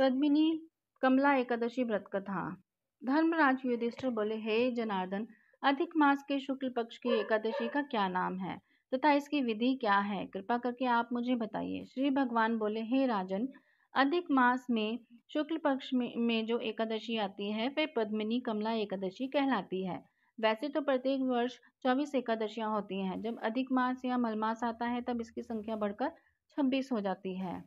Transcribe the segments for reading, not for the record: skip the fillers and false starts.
पद्मिनी कमला एकादशी व्रत कथा। धर्मराज युधिष्ठिर बोले, हे जनार्दन, अधिक मास के शुक्ल पक्ष की एकादशी का क्या नाम है तथा इसकी विधि क्या है? कृपा करके आप मुझे बताइए। श्री भगवान बोले, हे राजन, अधिक मास में शुक्ल पक्ष में जो एकादशी आती है वह पद्मिनी कमला एकादशी कहलाती है। वैसे तो प्रत्येक वर्ष 24 एकादशियां होती हैं। जब अधिक मास या मलमास आता है तब इसकी संख्या बढ़कर 26 हो जाती है।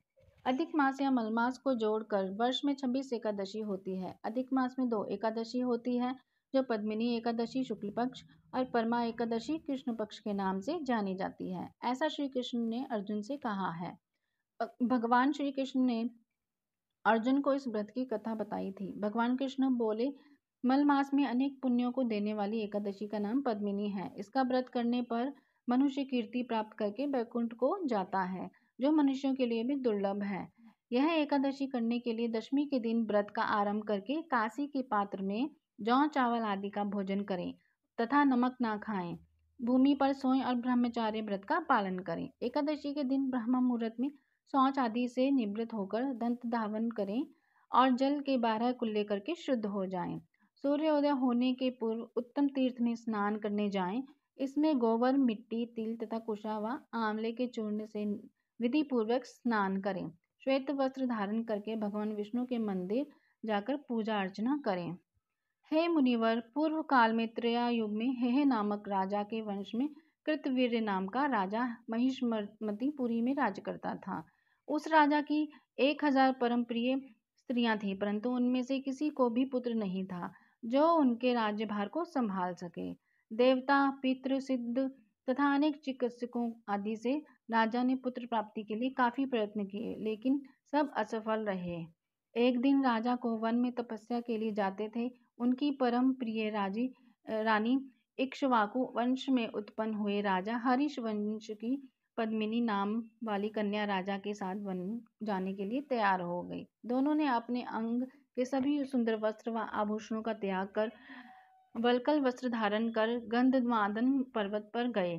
अधिक मास या मलमास को जोड़कर वर्ष में 26 एकादशी होती है। अधिक मास में 2 एकादशी होती है, जो पद्मिनी एकादशी शुक्ल पक्ष और परमा एकादशी कृष्ण पक्ष के नाम से जानी जाती है। ऐसा श्री कृष्ण ने अर्जुन से कहा है। भगवान श्री कृष्ण ने अर्जुन को इस व्रत की कथा बताई थी। भगवान कृष्ण बोले, मल मास में अनेक पुण्यों को देने वाली एकादशी का नाम पद्मिनी है। इसका व्रत करने पर मनुष्य कीर्ति प्राप्त करके वैकुंठ को जाता है, जो मनुष्यों के लिए भी दुर्लभ है। यह एकादशी करने के लिए दशमी के दिन व्रत का आरंभ करके कांसी के पात्र में जौ चावल आदि का भोजन करें तथा नमक ना खाएं। भूमि पर सोएं और ब्रह्मचार्य व्रत का पालन करें। एकादशी के दिन ब्रह्म मुहूर्त में शौच आदि से निवृत्त होकर दंत धावन करें और जल के 12 कुल्ले करके शुद्ध हो जाएं। सूर्योदय होने के पूर्व उत्तम तीर्थ में स्नान करने जाएं। इसमें गोबर, मिट्टी, तिल तथा कुशा व आंवले के चूर्ण से विधि पूर्वक स्नान करें। श्वेत वस्त्र धारण करके भगवान विष्णु के मंदिर जाकर पूजा अर्चना करें। हे मुनिवर, पूर्व काल में त्रेता युग में हेह नामक राजा के वंश में कृतवीर्य नाम का राजा महिष्मतीपुरी में राज करता था। उस राजा की 1000 परम प्रिय स्त्रियां थीं, परंतु उनमें से किसी को भी पुत्र नहीं था जो उनके राज्यभार को संभाल सके। देवता, पितृ, सिद्ध तथा अनेक चिकित्सकों आदि से राजा ने पुत्र प्राप्ति के लिए काफी प्रयत्न किए, लेकिन सब असफल रहे। एक दिन राजा को वन में तपस्या के लिए जाते थे। उनकी परम प्रिय रानी इक्ष्वाकु वंश में उत्पन्न हुए राजा हरिश वंश की पद्मिनी नाम वाली कन्या राजा के साथ वन जाने के लिए तैयार हो गई। दोनों ने अपने अंग के सभी सुंदर वस्त्र व आभूषणों का त्याग कर वल्कल वस्त्र धारण कर गंधमादन पर्वत पर गए।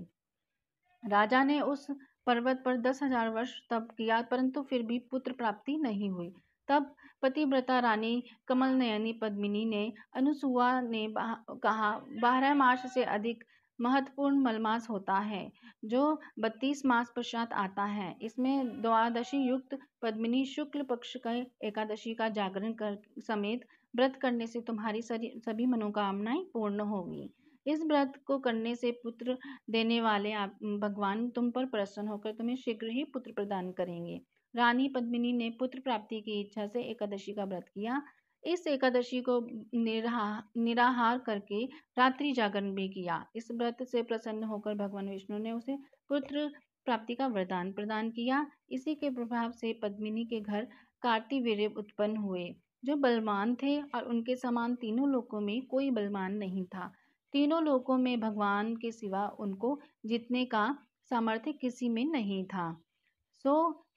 राजा ने उस पर्वत पर 10,000 वर्ष तप किया, परंतु फिर भी पुत्र प्राप्ति नहीं हुई। तब पतिव्रता रानी कमल नयनी पद्मिनी ने अनुसुआ ने कहा, 12 मास से अधिक महत्वपूर्ण मलमास होता है, जो 32 मास पश्चात आता है। इसमें द्वादशी युक्त पद्मिनी शुक्ल पक्ष का एकादशी का जागरण कर समेत व्रत करने से तुम्हारी सभी मनोकामनाएं पूर्ण होगी। इस व्रत को करने से पुत्र देने वाले भगवान तुम पर प्रसन्न होकर तुम्हें शीघ्र ही पुत्र प्रदान करेंगे। रानी पद्मिनी ने पुत्र प्राप्ति की इच्छा से एकादशी का व्रत किया। इस एकादशी को निराहार करके रात्रि जागरण भी किया। इस व्रत से प्रसन्न होकर भगवान विष्णु ने उसे पुत्र प्राप्ति का वरदान प्रदान किया। इसी के प्रभाव से पद्मिनी के घर कार्तिवीर्य उत्पन्न हुए, जो बलवान थे और उनके समान तीनों लोकों में कोई बलवान नहीं था। तीनों लोकों में भगवान के सिवा उनको जीतने का सामर्थ्य किसी में नहीं था।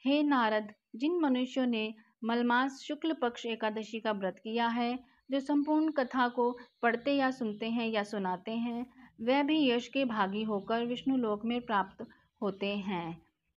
हे नारद, जिन मनुष्यों ने मलमास शुक्ल पक्ष एकादशी का व्रत किया है, जो संपूर्ण कथा को पढ़ते या सुनते हैं या सुनाते हैं, वे भी यश के भागी होकर विष्णु लोक में प्राप्त होते हैं।